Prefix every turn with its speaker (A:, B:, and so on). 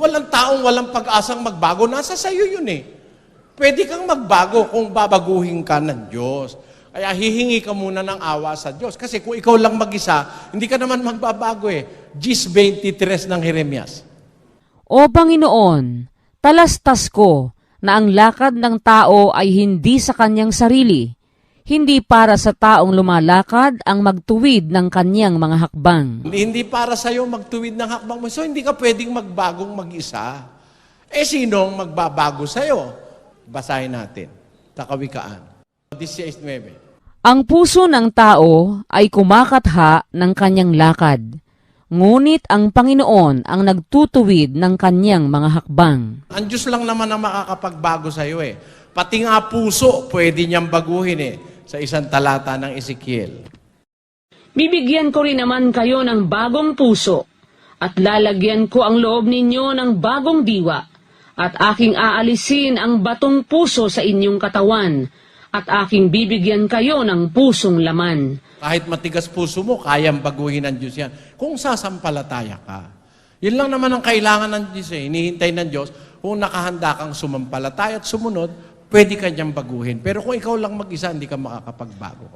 A: Walang taong walang pag-asang magbago. Nasa sayo yun eh. Pwede kang magbago kung babaguhin ka ng Diyos. Kaya hihingi ka muna ng awa sa Diyos. Kasi kung ikaw lang mag-isa, hindi ka naman magbabago eh. Gis 23 ng Jeremias.
B: O Panginoon, talastas ko na ang lakad ng tao ay hindi sa kanyang sarili, hindi para sa taong lumalakad ang magtuwid ng kanyang mga hakbang.
A: Hindi para sa'yo magtuwid ng hakbang mo. So, hindi ka pwedeng magbagong mag-isa. Eh, sinong magbabago sa'yo? Basahin natin. Sa Kawikaan. 16:9.
B: Ang puso ng tao ay kumakatha ng kanyang lakad, ngunit ang Panginoon ang nagtutuwid ng kanyang mga hakbang.
A: Ang Diyos lang naman ang makakapagbago sa'yo eh. Pati nga puso, pwede niyang baguhin eh. Sa isang talata ng Ezekiel.
C: Bibigyan ko rin naman kayo ng bagong puso, at lalagyan ko ang loob ninyo ng bagong diwa, at aking aalisin ang batong puso sa inyong katawan, at aking bibigyan kayo ng pusong laman.
A: Kahit matigas puso mo, kayang baguhin ng Diyos yan. Kung sasampalataya ka. Yun lang naman ang kailangan ng Diyos eh. Hinihintay ng Diyos, kung nakahanda kang sumampalataya at sumunod, pwede ka niyang baguhin. Pero kung ikaw lang mag-isa, hindi ka makakapagbago.